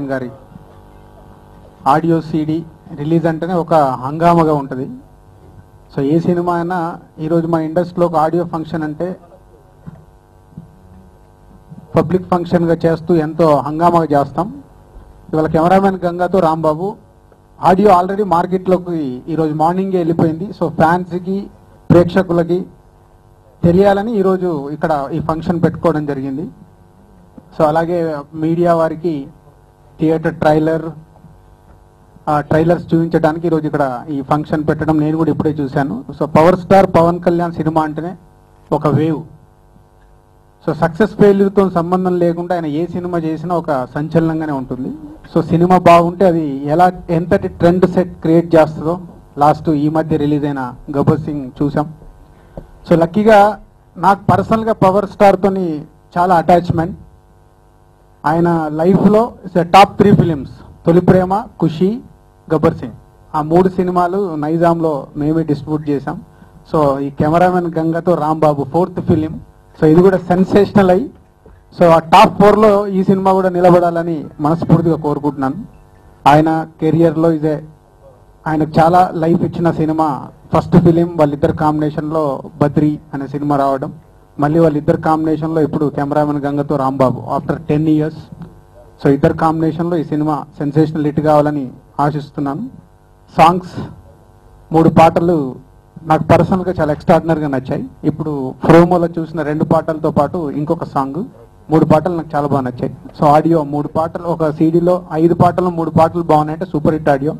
Cameraman గారి audio CD release అంటేనే ఒక హంగామగా ఉంటుంది. సో ఏ సినిమా అయినా ఈరోజు మన ఇండస్ట్రీలో ఒక ఆడియో ఫంక్షన్ అంటే పబ్లిక్ ఫంక్షన్గా చేస్తూ ఎంతో హంగామాగా చేస్తాం. ఇవాళ కెమెరామెన్ గంగాతో రాంబాబు ఆడియో ఆల్రెడీ మార్కెట్లోకి ఈరోజు మార్నింగే వెళ్ళిపోయింది. సో ఫ్యాన్స్కి ప్రేక్షకులకి తెలియాలని ఈరోజు ఇక్కడ ఈ ఫంక్షన్ పెట్టుకోవడం జరిగింది. సో అలాగే మీడియా వారికి థియేటర్ ట్రైలర్స్ చూపించడానికి ఈరోజు ఇక్కడ ఈ ఫంక్షన్ పెట్టడం నేను కూడా ఇప్పుడే చూశాను. So power star Pawan Kalyan cinema అంటేనే ఒక వేవ్. సో సక్సెస్ ఫెయిల్యూర్తో సంబంధం లేకుండా ఆయన ఏ సినిమా చేసినా ఒక సంచలనంగానే ఉంటుంది. సో సినిమా బాగుంటే అది ఎంతటి ట్రెండ్ సెట్ క్రియేట్ చేస్తుందో లాస్ట్ ఈ మధ్య రిలీజ్ అయిన గబ్బర్ సింగ్ చూసాం. సో లక్కీగా నాకు పర్సనల్గా పవర్ స్టార్తోని చాలా అటాచ్మెంట్. ఆయన లైఫ్లో టాప్ 3 ఫిలిమ్స్ తొలి ప్రేమ, ఖుషి, గబ్బర్ సింగ్, ఆ 3 సినిమాలు నైజాంలో మేమే డిస్ట్రిబ్యూట్ చేశాం. సో ఈ కెమెరామెన్ గంగాతో రాంబాబు 4th ఫిలిం. సో ఇది కూడా సెన్సేషనల్ అయ్యి సో ఆ టాప్ 4లో ఈ సినిమా కూడా నిలబడాలని మనస్ఫూర్తిగా కోరుకుంటున్నాను. ఆయన కెరియర్లో ఆయనకు చాలా లైఫ్ ఇచ్చిన సినిమా ఫస్ట్ ఫిలిం వాళ్ళిద్దరు కాంబినేషన్లో బద్రీ అనే సినిమా రావడం, మళ్ళీ వాళ్ళిద్దరు కాంబినేషన్లో ఇప్పుడు కెమెరామెన్ గంగతో రాంబాబు ఆఫ్టర్ 10 years. సో ఇద్దరు కాంబినేషన్లో ఈ సినిమా సెన్సేషనల్ హిట్ కావాలని ఆశిస్తున్నాను. సాంగ్స్ 3 పాటలు నాకు పర్సనల్గా చాలా ఎక్స్ట్రాడినరీగా నచ్చాయి. ఇప్పుడు ప్రోమోలో చూసిన 2 పాటలతో పాటు ఇంకొక సాంగ్ 3 పాటలు నాకు చాలా బాగా నచ్చాయి. సో ఆడియో 3 పాటలు, ఒక సీడీలో 5 పాటలు 3 పాటలు బాగున్నాయంటే సూపర్ హిట్ ఆడియో.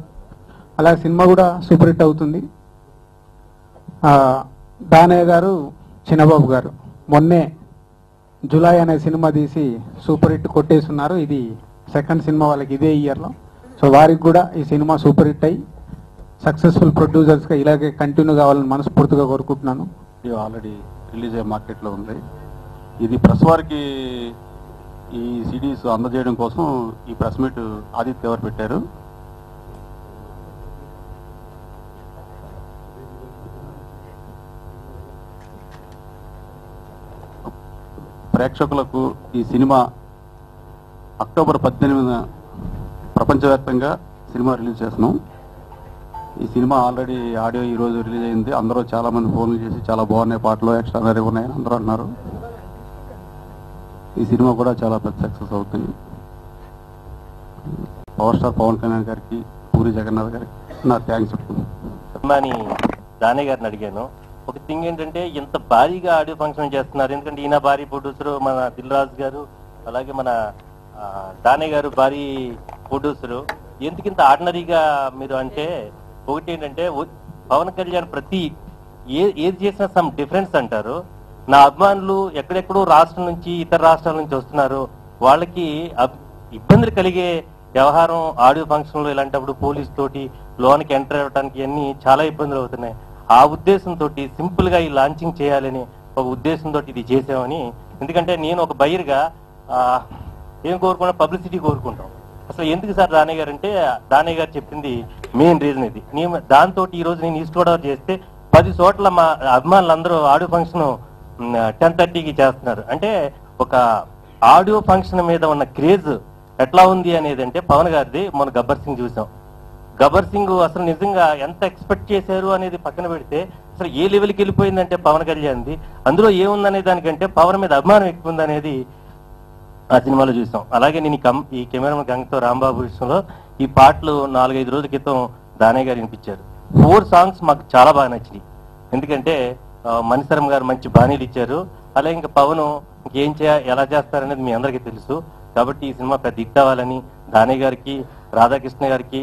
అలాగే సినిమా కూడా సూపర్ హిట్ అవుతుంది. దానయ్య గారు, చిన్నబాబు గారు మొన్నే జులై అనే సినిమా తీసి సూపర్ హిట్ కొట్టేస్తున్నారు. ఇది 2nd సినిమా వాళ్ళకి ఇదే ఇయర్లో. సో వారికి కూడా ఈ సినిమా సూపర్ హిట్ అయ్యి సక్సెస్ఫుల్ ప్రొడ్యూసర్స్గా ఇలాగే కంటిన్యూ కావాలని మనస్ఫూర్తిగా కోరుకుంటున్నాను. ఇది ఆల్రెడీ రిలీజ్ అయ్యే మార్కెట్లో ఉంది. ఇది ప్రెస్ వారికి ఈ సిడీస్ అందజేయడం కోసం ఈ ప్రెస్ మీట్ ఆదిత్య గారు పెట్టారు. ప్రేక్షకులకు ఈ సినిమా అక్టోబర్ 18న ప్రపంచవ్యాప్తంగా సినిమా రిలీజ్ చేస్తున్నాం. ఈ సినిమా ఆల్రెడీ ఆడియో ఈరోజు రిలీజ్ అయింది. అందరూ చాలామంది ఫోన్లు చేసి చాలా బాగున్నాయి, పాటలు ఎక్స్ట్రానరీ ఉన్నాయని అందరూ అన్నారు. ఈ సినిమా కూడా చాలా పెద్ద సక్సెస్ అవుతుంది. పవర్ స్టార్ పవన్ కళ్యాణ్ గారికి, పూరి జగన్నాథ్ గారికి నా థ్యాంక్స్ చెప్తున్నాను. దానయ్య గారిని అడిగాను. ఒక థింగ్ ఏంటంటే ఇంత భారీగా ఆడియో ఫంక్షన్ చేస్తున్నారు, ఎందుకంటే ఈయన భారీ ప్రొడ్యూసరు, మన దిల్ రాజు గారు, అలాగే మన దానయ్య గారు భారీ ప్రొడ్యూసరు. ఎందుకు ఇంత ఆర్డినరీగా మీరు అంటే, ఒకటి ఏంటంటే పవన్ కళ్యాణ్ ప్రతి ఏది చేసినా సమ్ డిఫరెన్స్ అంటారు. నా అభిమానులు ఎక్కడెక్కడో రాష్ట్రం నుంచి ఇతర రాష్ట్రాల నుంచి వస్తున్నారు, వాళ్ళకి ఇబ్బందులు కలిగే వ్యవహారం ఆడియో ఫంక్షన్లో ఇలాంటప్పుడు పోలీస్ తోటి లోనికి ఎంటర్ అవ్వడానికి అన్ని చాలా ఇబ్బందులు అవుతున్నాయి. ఆ ఉద్దేశంతో సింపుల్ గా ఈ లాంచింగ్ చేయాలని ఒక ఉద్దేశంతో ఇది చేసామని. ఎందుకంటే నేను ఒక బయర్గా ఏం కోరుకున్నా, పబ్లిసిటీ కోరుకుంటాం. అసలు ఎందుకు సార్ దానయ్య గారు అంటే, దానయ్య గారు చెప్పింది మెయిన్ రీజన్ ఇది. దాంతో ఈ రోజు నేను ఈస్ట్ గోదావరి చేస్తే 10 చోట్ల మా అభిమానులందరూ ఆడియో ఫంక్షన్ 10:30కి చేస్తున్నారు. అంటే ఒక ఆడియో ఫంక్షన్ మీద ఉన్న క్రేజ్ ఎట్లా ఉంది అనేది అంటే పవన్ గారిది. మొన్న గబ్బర్ సింగ్ చూసాం. గబ్బర్ సింగ్ అసలు నిజంగా ఎంత ఎక్స్పెక్ట్ చేశారు అనేది పక్కన పెడితే అసలు ఏ లెవెల్కి వెళ్ళిపోయిందంటే పవన్ కళ్యాణ్ది. అందులో ఏముందనే దానికంటే పవన్ మీద అభిమానం ఎక్కువ ఉందనేది ఆ సినిమాలో చూసాం. అలాగే నేను ఈ కెమెరామెన్ గంగతో రాంబాబు విషయంలో ఈ పాటలు 4-5 రోజుల క్రితం దానయ్య గారు వినిపించారు. 4 సాంగ్స్ మాకు చాలా బాగా నచ్చినాయి. ఎందుకంటే మణిశరం గారు మంచి బాణీలు ఇచ్చారు. అలాగే ఇంకా పవన్ ఇంకేం ఎలా చేస్తారనేది మీ అందరికీ తెలుసు. కాబట్టి ఈ సినిమా పెద్ద హిట్ అవ్వాలని దానయ్య గారికి, రాధాకృష్ణ గారికి,